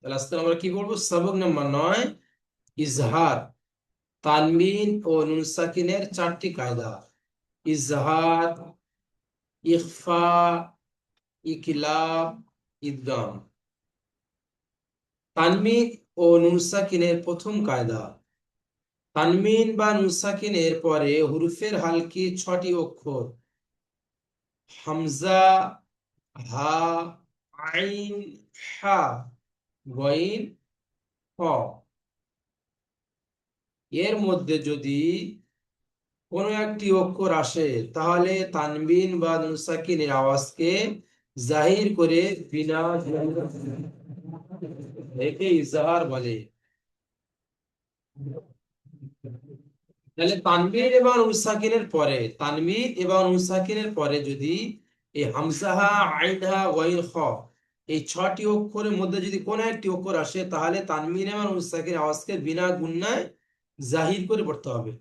তাহলে আজকে আমরা কি বলবো? সবক নাম্বার 9, ইজহার। তানবিন ও নুন সাকিনের 4টি কায়দা: ইজহার, ইখফা, ইকলাব, ইদগাম। তানবিন ও নুন সাকিনের প্রথম কায়দা। তানবিন বা নুন সাকিনের পরে হুরুফের হালকি 6টি অক্ষর: হামজা, হা, আইন, হা, গইন, হ। এর মধ্যে যদি কোনো একটি অক্ষর আসে তাহলে তানবিন বা নুন সাকিনের আওয়াজকে জাহির করে বিনা একে ইজাহার বলে। তাহলে তানবিন এবং নুন সাকিনের পরে, তানবিন এবং নুন সাকিনের পরে যদি এই হামজাহা, আইনহা, ওয়াইন, খ, এই 6টি অক্ষরের মধ্যে যদি কোনো একটি অক্ষর আসে তাহলে তানবিন এবং নুন সাকিনের আওয়াজকে বিনা গুণনায় জাহির করে পড়তে হবে।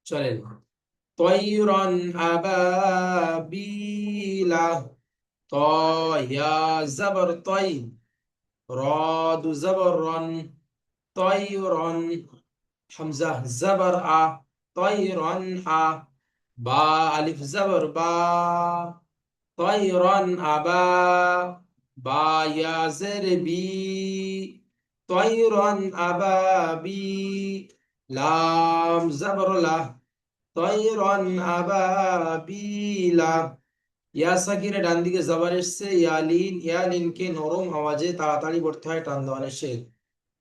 চলেন। তয়রন আবাবিলা, ত, ইয়া জবর তই, র, দু জবর রন, তয়রন। হামজা জবর আ, তয়রন আ। বা, আলিফ জবর বা, তয়রন আবা। বা, ইয়া জের বি, তয়রন আবাবি। লাম জবর লা, তয়রন আবাবিলা। ইয়া সাকিরে ডান দিকে জবর এসছে, ইয়ালিন, ইয়ালিনকে নরম আওয়াজে তাড়াতাড়ি পড়তে হয়, টান দেওয়া নিষেধ।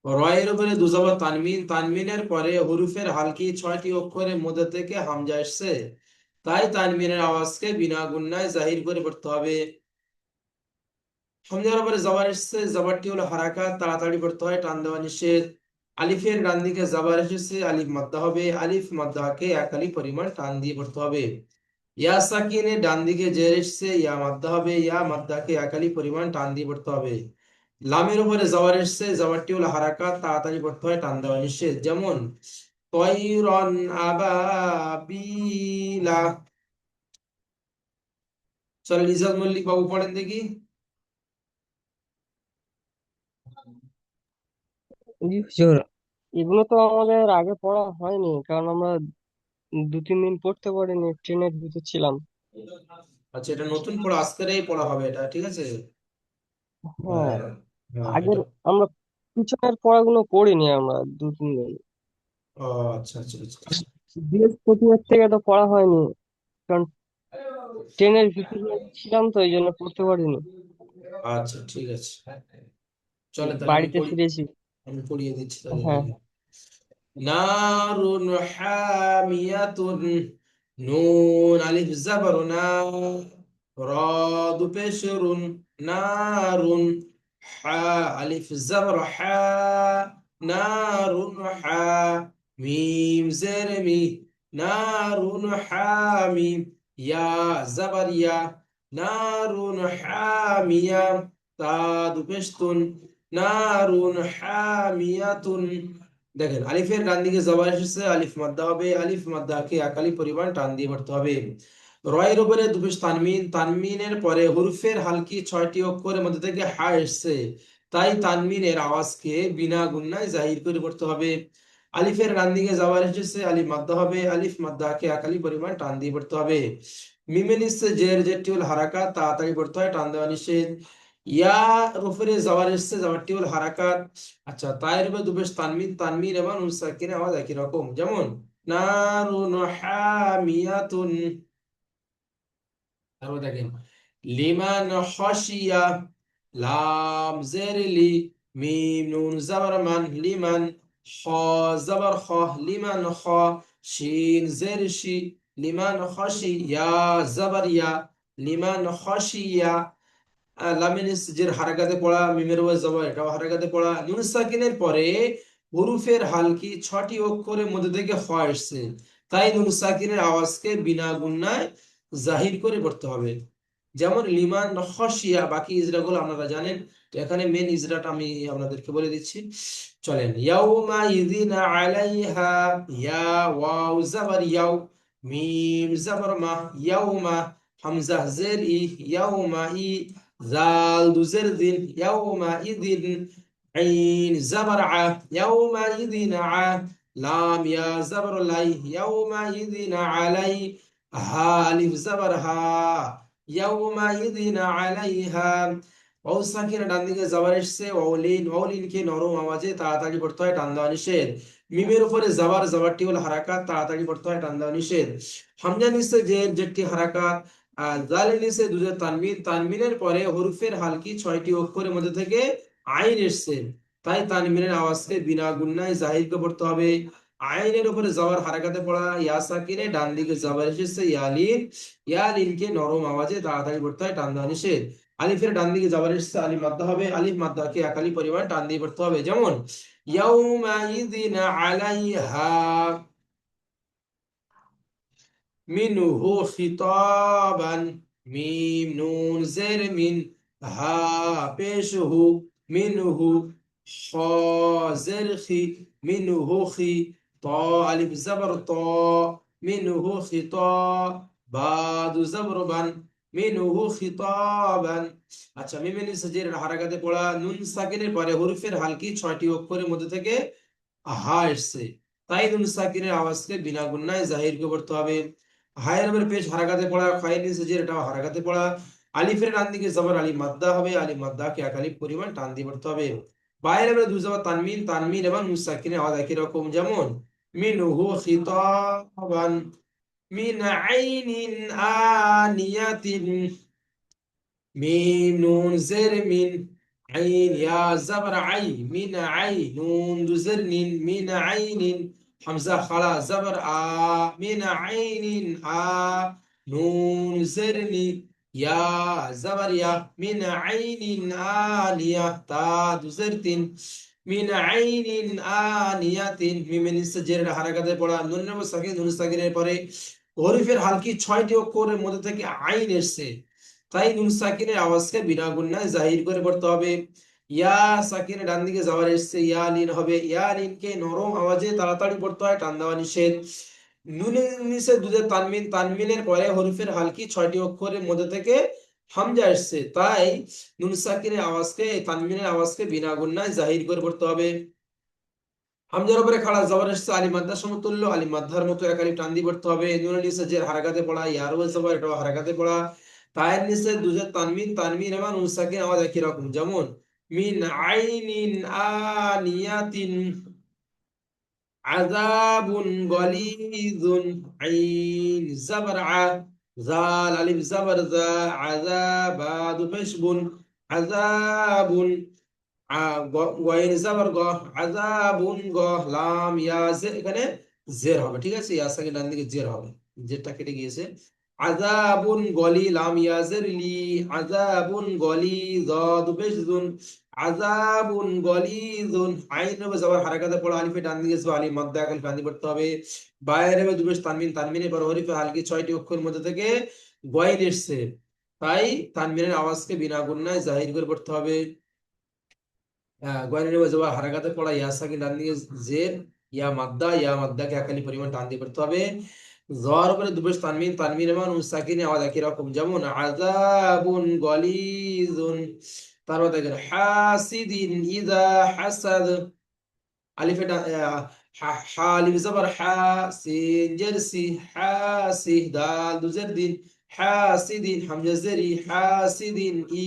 রয়ের উপরে দু জবর তানমিন, তানমিনের পরে হরুফের হালকি 6টি অক্ষরের মধ্যে থেকে হামজা এসছে, তাই তানমিনের আওয়াজকে বিনা গুণনায় জাহির করে পড়তে হবে। হামজার উপরে জবর এসছে, জবরটি হলো হারাকাত, তাড়াতাড়ি পড়তে হয়, টান দেওয়া নিষেধ। আলিফের ডান দিকে জবর এসেছে, আলিফ মাদ্দা হবে, আলিফ মাদ্দাকে এক আলিফ পরিমাণ টান দিয়ে পড়তে হবে। ইয়া সাকিনে ডান দিকে জের এসছে, ইয়া মাদ্দা হবে, ইয়া মাদ্দাকে এক আলিফ পরিমাণ টান দিয়ে পড়তে হবে। লামের উপরে জবর এসছে, জবরটি হলো হারাকাত, তাড়াতাড়ি পড়তে হয়, টান দেওয়া নিষেধ। যেমন তয়রন আবাবিলা। চল লিজাজ মল্লিক বাবু পড়েন দেখি। জি হুজুর, এগুলো তো আমাদের আগে পড়া হয়নি, কারণ আমরা 2-3 দিন পড়তে পারিনি, ট্রেনের ভিতর ছিলাম। আচ্ছা, এটা নতুন পড়া, আজকেরই পড়া হবে এটা, ঠিক আছে। হ্যাঁ, হ্যাঁ, হ্যাঁ, আগের এটা। আমরা পিছনের পড়াগুলো পড়িনি আমরা 2-3 দিন। ও, আচ্ছা, আচ্ছা, আচ্ছা, আচ্ছা। বৃহস্পতিবার থেকে তো পড়া হয়নি, কারণ ট্রেনের ভিতরে ছিলাম, তো এই জন্য পড়তে পারিনি। আচ্ছা, ঠিক আছে। চলে তাহলে আমি বাড়িতে পড়ি, ফিরেছি। আমি পড়িয়ে দিচ্ছি তাহলে হ্যাঁ। দেখি। নারুন হামিয়াতুন, নুন আলিফ জবর না, র, দু পেশ রুন, নারুন। হা, আলিফ জবর হা, নারুন হা। মিম জের মি, নারুন হামিম। ইয়া জবর ইয়া, নারুন হামিয়া। তা, দু পেশ তুন, নারুন হামিয়াতুন। দেখেন আলিফের ডান দিকে জবর এসেছে, আলিফ মাদ্দা হবে, আলিফ মাদ্দাকে এক আলিফ পরিমাণ টান দিয়ে পড়তে হবে। রয়ের উপরে দুপেশ তানমিন, তানমিনের পরে হুরফের হালকি 6টি অক্ষরের মধ্যে থেকে হা এসছে, তাই তানমিনের আওয়াজকে বিনা গুণনায় জাহির করে পড়তে হবে। আলিফের ডান দিকে জবর এসেছে, আলিফ মাদ্দা হবে, আলিফ মাদ্দাকে এক আলিফ পরিমাণ টান দিয়ে পড়তে হবে। মিমে নিচ্ছে জের, যেটি হল হারাকাত, তাড়াতাড়ি পড়তে হয়, টান দেওয়া নিষেধ। ইয়া রুফরে জবর এসছে, জবরটি হল হারাকাত। আচ্ছা, তায়ের উপর দুপেশ তানমিন, তানমিন এবং নুন সাকিনের আওয়াজ একই রকম, যেমন নারুন হামিয়াতুন। তারপর দেখেন লিমান খাশিয়া, লাম জের লি, মিম নুন জবর মান, লিমান। খ, জবর খ, লিমান খ। শিন জের শি, লিমান খাশি। ইয়া জবর ইয়া, লিমান খাশিয়া। লামিন ইসজির হারাকাতে পড়া, মিমের ওয়াজ জবর এটাও হারাকাতে পড়া। নুন সাকিনের পরে হুরুফের হালকি 6টি অক্ষরের মধ্যে থেকে খ আসছে, তাই নুন সাকিনের আওয়াজকে বিনা গুণনায় জাহির করে পড়তে হবে। যেমন লিমান খশিয়া, বাকি ইজরাগুলো আপনারা জানেন। তো এখানে মেন ইজরাটা আমি আপনাদেরকে বলে দিচ্ছি, চলেন। ইয়াউমা ইযিন আলাইহা, ইয়া ওয়াও জাবার ইয়াও, মিম জাবার মা, ইয়াউমা, হামজা জের ই, ইয়াউমা ই, জাল দু জের দিন, ইয়াউমা ইদিন, আইন জাবার আ, ইয়াউমা ইদিন আ, লাম ইয়া জাবার লাই, ইয়াউমা ইদিন আলাই, হা আলিফ জাবার হা, ইয়াউমা ইদিন আলাইহা। ওয়াও সাকিনা ডান দিকে যাবার এসছে, ওয়াউলিন, ওয়াউলিনকে নরম আওয়াজে তাড়াতাড়ি পড়তে হয়, টান দেওয়া নিষেধ। মিমের উপরে যাবার, যাবারটি হলো হারাকাত, তাড়াতাড়ি পড়তে হয়, টান দেওয়া নিষেধ। হামজা নিচে জের, জেরটি হারাকাত। আর জালের নিচে দুজের তানবিন, তানবিনের পরে হরফের হালকি 6টি অক্ষরের মধ্যে থেকে আইন এসছে, তাই তানবিনের আওয়াজকে বিনা গুণনায় জাহিরকে পড়তে হবে। আইনের উপরে যাবার হারাকাতে পড়া, ইয়া সাকিনে ডান দিকে যাবার এসেছে, ইয়ালিন, ইয়ালিনকে নরম আওয়াজে তাড়াতাড়ি পড়তে হয়, টান দেওয়া নিষেধ। আলিফের ডান দিকে যাবার এসেছে, আলিফ মাদ্দা হবে, আলিফ মাদ্দাকে একালি পরিমাণ টান দিয়ে পড়তে হবে। যেমন ইয়াউমাইযিন আলাইহা মিনহু খিতাবান, মিম নুন জের মিন, হা পেশ হু, মিনহু, খ জের খি, মিনহু খি, ত আলিফ জবর ত, মিনহু খিত, বা দু জবর বান, মিনহু খিতাবান। আচ্ছা, মিমের নিচে জের হারাকাতে পড়া, নুন সাকিনের পরে হরফের হালকি 6টি অক্ষরের মধ্যে থেকে হা এসছে, তাই নুন সাকিনের আওয়াজকে বিনা গুণনায় জাহির করতে হবে। হায়ের উপর পেশ হারাকাতে পড়া, খয়ের নিচে জের, এটাও হারাকাতে পড়া। আলিফের ডান দিকে জবর, আলিফ মাদ্দা হবে, আলিফ মাদ্দাকে এক আলিফ পরিমাণ টান দিয়ে পড়তে হবে। বায়ের উপরে দুই জবর তানমিন, তানমিন এবং নুন সাকিনের আওয়াজ একই রকম। যেমন মিনহু খিতাবান, মিন আইনিন আনিয়াতিন, মিম নুন জের মিন, আইন ইয়া জাবার আই, মিন আই, নুন দু জের নিন, মিন আইনিন, হামজা খাড়া জাবার আ, মিন আইনিন আ, নুন জের নি, ইয়া জাবার ইয়া, মিন আইনিন আনিয়া, তা দু জের তিন, মিন আইনিন আনিয়াতিন। মিমের নিচে জের হারাকাতে পড়া, নুন সাকিন, নুন সাকিনের পরে হরফের হালকি 6টি অক্ষরের মধ্যে থেকে আইন এসছে, তাই নুন সাকিনের আওয়াজকে বিনা গুণনায় জাহির করে পড়তে হবে। ইয়া সাকিনের ডান দিকে যাওয়ার এসছে, ইয়া লিন হবে, ইয়া লিনকে নরম আওয়াজে তাড়াতাড়ি পড়তে হয়, টান দেওয়া নিষেধ। নুনের নিচে দুধের তানমিন, তানমিনের পরে হরফের হালকি 6টি অক্ষরের মধ্যে থেকে হামজা এসছে, তাই নুন সাকিনের আওয়াজকে, তানমিনের আওয়াজকে বিনা গুণনায় জাহির করে পড়তে হবে। হামজার উপরে খাড়া জবর এসছে, আলিফ মাদ্দার সমতুল্য, আলিফ মাদ্দার মতো এক আলিফ টান দিয়ে পড়তে হবে। নুনের নিচে জের হারাকাতে পড়া, ইয়ার উপর জবর, এটাও হারাকাতে পড়া। তায়ের নিচে দুজের তানমিন, তানমিন এবং নুন সাকিন আওয়াজ একই রকম। যেমন মিন আইনিন আনিয়াতিন, আযাবুন গলিযুন, আইন জাবার আ, জাল আলিফ জাবার জা, আযাবা দু পেশ বুন, আযাবুন, গয়ের জাবার গ, আযাবুন গ, লাম ইয়া জের, এখানে জের হবে, ঠিক আছে, ইয়া সাকিন ডান দিকে জের হবে, জেরটা কেটে গিয়েছে। আযাবুন গলি, লাম ইয়া জের লি, আযাবুন গলি, যদ পেশ জুন, আযাবুন গলিযুন। আইন হবে যাবার হারাকাতে পড়া, আলিফে ডান দিকে যাওয়া, আলিফ মাদ্দা আকাল বান্দি পড়তে হবে। বায়ের হবে দুবেশ তানমিন, তানমিনের পর হরিফে হালকি 6টি অক্ষরের মধ্যে থেকে গয়েন এসছে, তাই তানমিনের আওয়াজকে বিনা গুণনায় জাহির করে পড়তে হবে। গয়েনের হবে যাবার হারাকাতে পড়া, ইয়া সাকিন ডান দিকে জের, ইয়া মাদ্দা, ইয়া মাদ্দাকে একালি পরিমাণ টান দিয়ে পড়তে হবে। জর উপরে দুবেশ তানমিন, তানমিন এবং নুন সাকিনের আওয়াজ একই রকম। যেমন আযাবুন গলিযুন। তারপর দেখেন হাসিদিন ইযা হাসাদ, আলিফে হা আলিফ জবর হা, সিন জের সি, হাসি, দাল দু জের দিন, হাসিদিন, হামজা জেরি, হাসিদিন ই,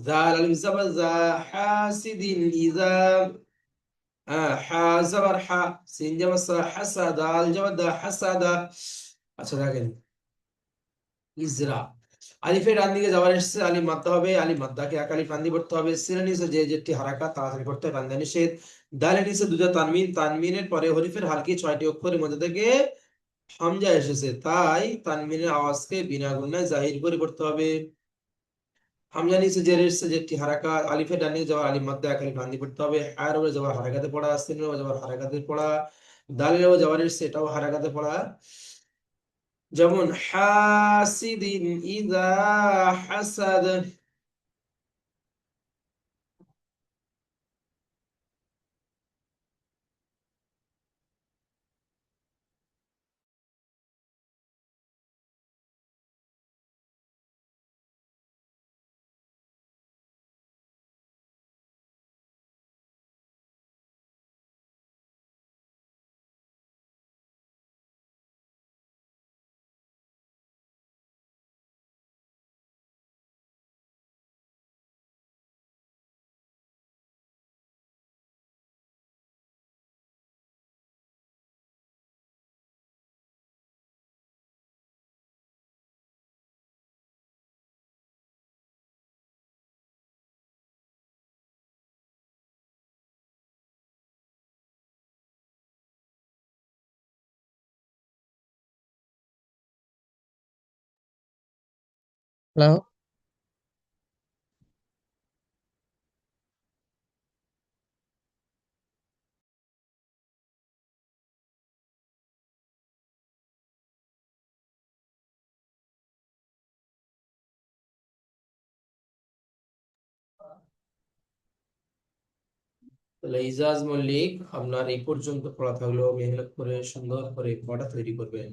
দাল আলিফ জবর জা, হাসিদিন ইযা, হা জবর হা, সিন জবর সা, হাসা, দাল জবর দা, হাসাদা। আচ্ছা দেখেন ইজরা, আলিফের ডান দিকে যাওয়ার এসেছে, আলিফ মাদ্দা হবে, আলিফ মাদ্দাকে এক আলিফ টান দিয়ে পড়তে হবে। সিনের নিচে যে যেটি হারাকাত তাড়াতাড়ি পড়তে হয়, বান্দা নিষেধ। দালের নিচে দুটো তানমিন, তানমিনের পরে হরিফের হালকি 6টি অক্ষরের মধ্যে থেকে হামজা এসেছে, তাই তানমিনের আওয়াজকে বিনা গুণনায় জাহির করে পড়তে হবে। হামজা নিচে জের এসেছে, যেটি হারাকাত, আলিফের ডান দিকে যাওয়া, আলিফ মাদ্দা এক আলিফ টান দিয়ে পড়তে হবে। হায়ের উপরে যাওয়ার হারাকাতে পড়া, সিনের উপরে যাওয়ার হারাকাতে পড়া, দালের উপরে যাওয়ার এসেছে, এটাও হারাকাতে পড়া। যেমন হাসিদিন ইদা হাসাদ। হ্যালো। তাহলে ইজাজ মল্লিক, আপনার এই পর্যন্ত পড়া থাকলো, মেহনত করে সুন্দর করে পড়া তৈরি করবেন।